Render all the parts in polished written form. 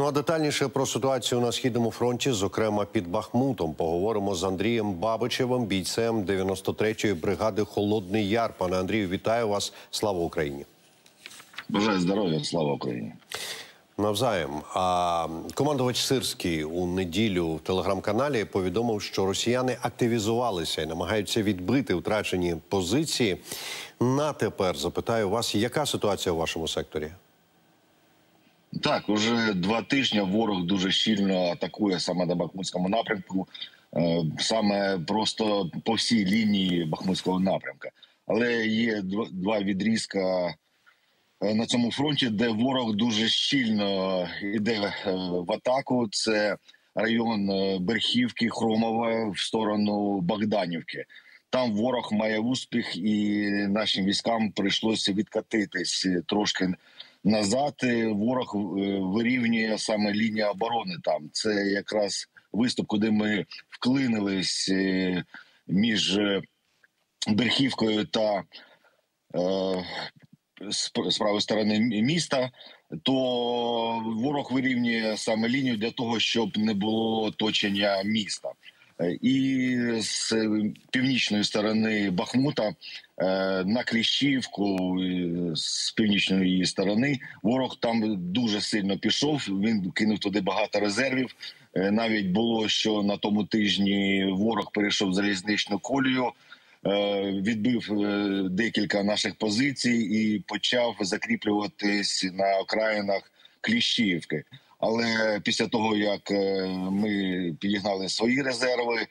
а детальніше про ситуацію на Східному фронті, зокрема під Бахмутом, поговоримо з Андрієм Бабичевим, бійцем 93-ї бригади «Холодний Яр». Пане Андрію, вітаю вас. Слава Україні. Бажаю здоров'я, слава Україні. Навзаєм. Командувач Сирський у неділю в телеграм-каналі повідомив, що росіяни активізувалися і намагаються відбити втрачені позиції. На тепер запитаю вас, яка ситуація у вашому секторі? Так, уже 2 тижні ворог дуже щільно атакує саме на Бахмутському напрямку, саме просто по всій лінії Бахмутського напрямка. Але є 2 відрізка на цьому фронті, де ворог дуже щільно йде в атаку. Це район Берхівки, Хромове в сторону Богданівки. Там ворог має успіх, і нашим військам прийшлося відкатитись трошки назад. Ворог вирівнює саме лінію оборони там. Це якраз виступ, куди ми вклинились між Берхівкою та з правої сторони міста, то ворог вирівнює саме лінію для того, щоб не було оточення міста. І з північної сторони Бахмута на Кліщівку, з північної її сторони, ворог там дуже сильно пішов, він кинув туди багато резервів. Навіть було, що на тому тижні ворог перейшов залізничну колію, відбив декілька наших позицій і почав закріплюватись на окраїнах Кліщівки. Але після того, як ми підігнали свої резерви,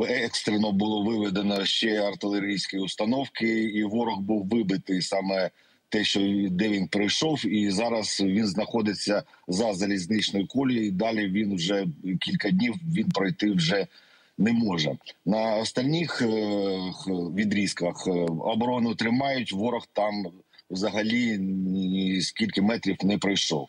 екстрено було виведено ще артилерійські установки, і ворог був вибитий саме те, де він прийшов, і зараз він знаходиться за залізничною колією, і далі він вже кілька днів пройти вже не може. На остальних відрізках оборону тримають, ворог там взагалі ні скільки метрів не пройшов.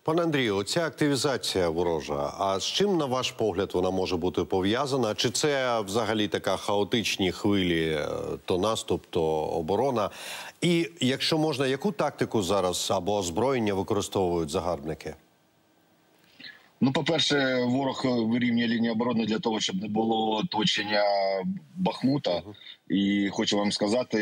Пане Андрію, ця активізація ворожа, а з чим, на ваш погляд, вона може бути пов'язана? Чи це взагалі така хаотичні хвилі, то наступ, то оборона? І, якщо можна, яку тактику зараз або озброєння використовують загарбники? Ну, по-перше, ворог вирівнює лінію оборони для того, щоб не було оточення Бахмута. І хочу вам сказати,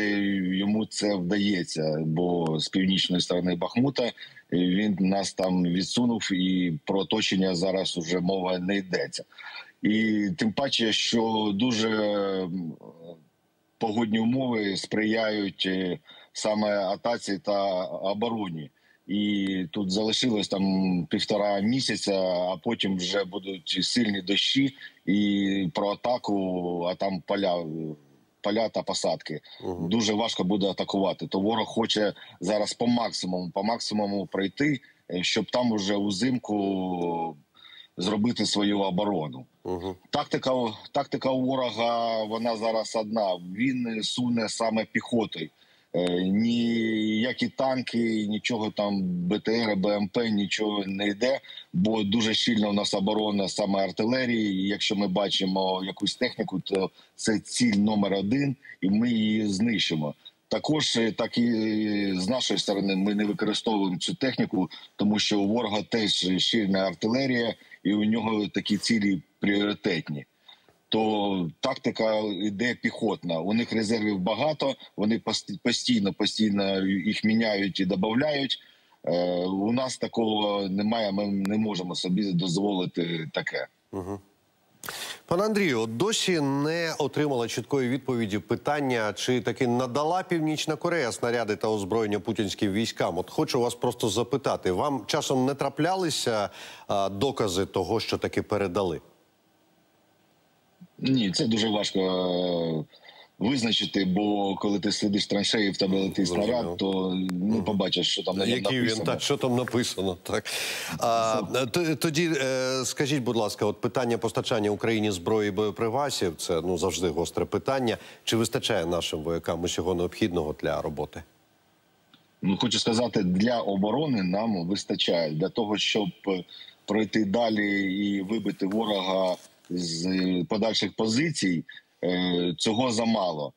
йому це вдається, бо з північної сторони Бахмута він нас там відсунув, і про оточення зараз уже мова не йдеться. І тим паче, що дуже погодні умови сприяють саме атаці та обороні. І тут залишилось там 1,5 місяця, а потім вже будуть сильні дощі і про атаку, а там поля та посадки. Дуже важко буде атакувати. То ворог хоче зараз по максимуму пройти, щоб там уже узимку зробити свою оборону. Тактика у ворога, вона зараз одна. Він суне саме піхотою. Ніякі танки, нічого там, БТР, БМП, нічого не йде, бо дуже щільно у нас оборона саме артилерії. І якщо ми бачимо якусь техніку, то це ціль номер 1, і ми її знищимо. Також, так і з нашої сторони, ми не використовуємо цю техніку, тому що у ворога теж щільна артилерія, і у нього такі цілі пріоритетні. То тактика йде піхотна. У них резервів багато, вони постійно їх міняють і додають. У нас такого немає, ми не можемо собі дозволити таке. Пане Андрію, досі не отримала чіткої відповіді питання, чи таки надала Північна Корея снаряди та озброєння путінським військам. От хочу вас просто запитати, вам часом не траплялися докази того, що таки передали? Ні, це дуже важко визначити, бо коли ти сидиш в траншеї, в тебе летить снаряд, то не побачиш, що там на ньому написано. Який він, так, що там написано, так. Тоді скажіть, будь ласка, от питання постачання Україні зброї і боєприпасів, це завжди гостре питання. Чи вистачає нашим воякам усього необхідного для роботи? Ну, хочу сказати, для оборони нам вистачає. Для того, щоб пройти далі і вибити ворога з подальших позицій, цього замало.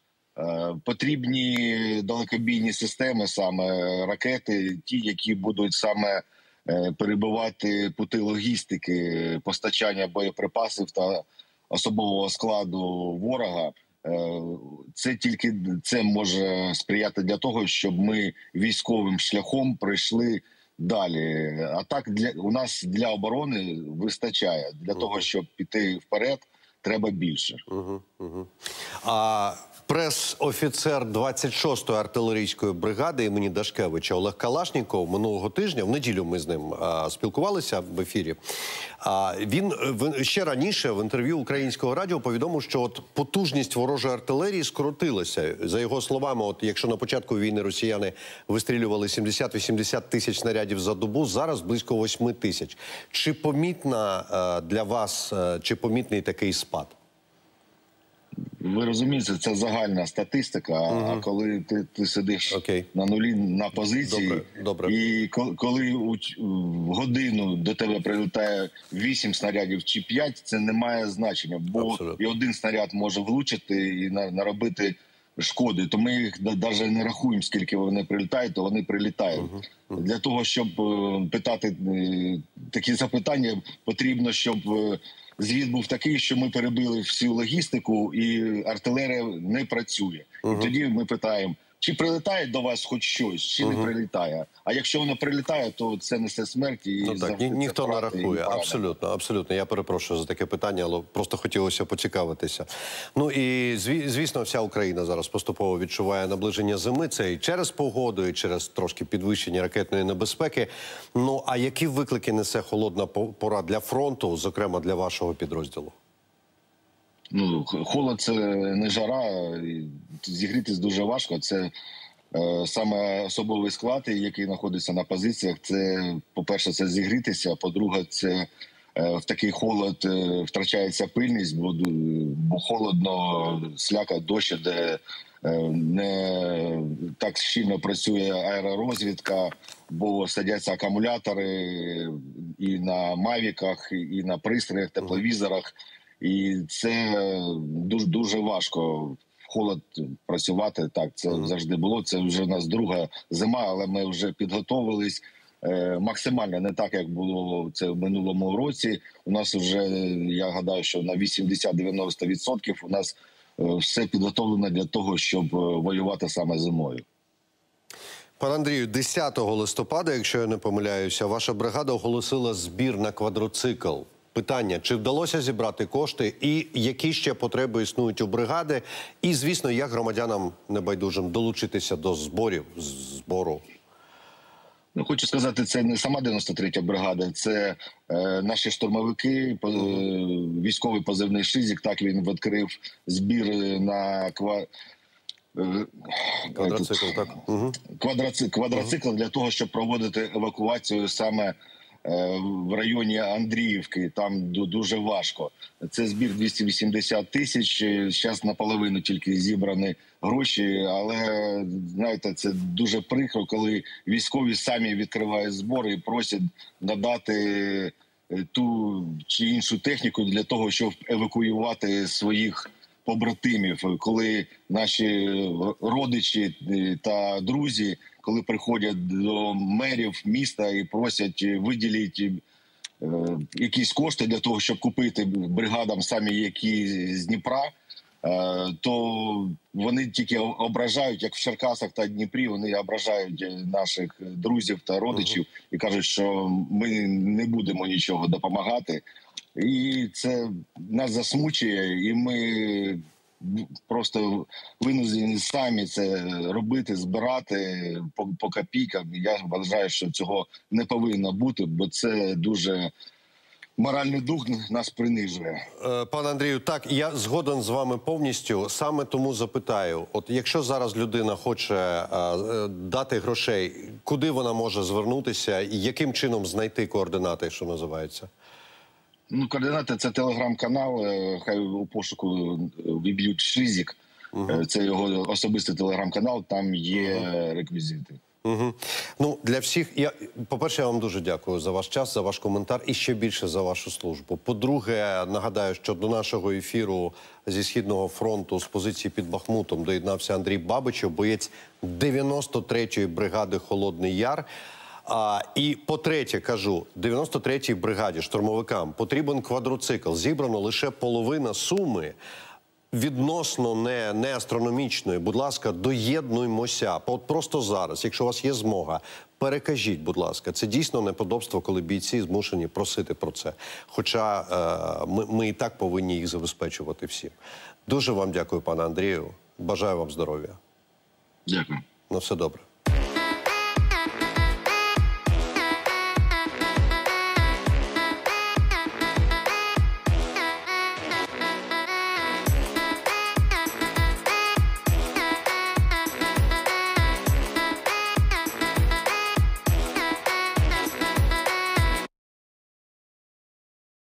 Потрібні далекобійні системи, саме ракети, ті, які будуть саме перебивати пути логістики, постачання боєприпасів та особового складу ворога. Це може сприяти для того, щоб ми військовим шляхом пройшли далі. А так у нас для оборони вистачає. Для того, щоб піти вперед, треба більше. А прес-офіцер 26-ї артилерійської бригади імені Дашкевича Олег Калашніков минулого тижня, в неділю ми з ним спілкувалися в ефірі, він ще раніше в інтерв'ю Українського радіо повідомив, що от потужність ворожої артилерії скоротилася. За його словами, от якщо на початку війни росіяни вистрілювали 70-80 тисяч снарядів за добу, зараз близько 8 тисяч. Чи помітна для вас, чи помітний такий спад? Ви розумієте, це загальна статистика, а коли ти сидиш на нулі, на позиції, і коли в годину до тебе прилітає 8 снарядів чи 5, це не має значення, бо і один снаряд може влучити і наробити шкоди. То ми їх навіть не рахуємо, скільки вони прилітають, то вони прилітають. Для того, щоб питати такі запитання, потрібно, щоб звіт був такий, що ми перебили всю логістику і артилерія не працює. І тоді ми питаємо, чи прилітає до вас хоч щось, чи не прилітає. А якщо воно прилітає, то це несе смерть. І ніхто не рахує. Абсолютно, абсолютно. Я перепрошую за таке питання, але просто хотілося поцікавитися. Ну і, звісно, вся Україна зараз поступово відчуває наближення зими. Це і через погоду, і через трошки підвищення ракетної небезпеки. Ну, а які виклики несе холодна пора для фронту, зокрема для вашого підрозділу? Ну, холод – це не жара, зігрітись дуже важко. Це саме особовий склад, який знаходиться на позиціях. Це, по-перше, це зігрітися, по-друге, це в такий холод втрачається пильність, бо холодно, сляка, дощ, де не так щільно працює аеророзвідка, бо садяться акумулятори і на мавіках, і на пристроях, тепловізорах. І це дуже важко в холод працювати. Так, це завжди було. Це вже у нас друга зима, але ми вже підготовились максимально, не так, як було це в минулому році. У нас вже, я гадаю, що на 80-90% у нас все підготовлено для того, щоб воювати саме зимою. Пане Андрію, 10 листопада, якщо я не помиляюся, ваша бригада оголосила збір на квадроцикл. Питання, чи вдалося зібрати кошти і які ще потреби існують у бригади? І, звісно, як громадянам небайдужим долучитися до збору? Ну, хочу сказати, це не сама 93-я бригада, це наші штурмовики, військовий позивний «Шизик», так він відкрив збір на квадроцикл для того, щоб проводити евакуацію саме в районі Андріївки. Там дуже важко. Це збір 280 тисяч, зараз наполовину тільки зібрані гроші, але, знаєте, це дуже прикро, коли військові самі відкривають збори і просять надати ту чи іншу техніку для того, щоб евакуювати своїх побратимів, коли наші родичі та друзі, коли приходять до мерів міста і просять виділити якісь кошти для того, щоб купити бригадам самі які з Дніпра, то вони тільки ображають, як в Черкасах та Дніпрі, вони ображають наших друзів та родичів і кажуть, що ми не будемо нічого допомагати. І це нас засмучує, і ми просто винуждені самі це робити, збирати по копійкам. Я вважаю, що цього не повинно бути, бо це дуже моральний дух нас принижує. Пане Андрію, так, я згоден з вами повністю. Саме тому запитаю, от якщо зараз людина хоче дати грошей, куди вона може звернутися і яким чином знайти координати, що називається? Ну, координати – це телеграм-канал, хай у пошуку виб'ють «Шизик». Це його особистий телеграм-канал, там є реквізити. Ну, для всіх, по-перше, я вам дуже дякую за ваш час, за ваш коментар і ще більше за вашу службу. По-друге, нагадаю, що до нашого ефіру зі Східного фронту з позиції під Бахмутом доєднався Андрій Бабичев, боєць 93-ї бригади «Холодний Яр». І по-третє, кажу, 93-й бригаді штурмовикам потрібен квадроцикл. Зібрано лише половина суми. Відносно не астрономічної. Будь ласка, доєднуймося. От просто зараз, якщо у вас є змога, перекажіть, будь ласка. Це дійсно неподобство, коли бійці змушені просити про це. Хоча ми і так повинні їх забезпечувати всім. Дуже вам дякую, пане Андрію. Бажаю вам здоров'я. Дякую. На все добре.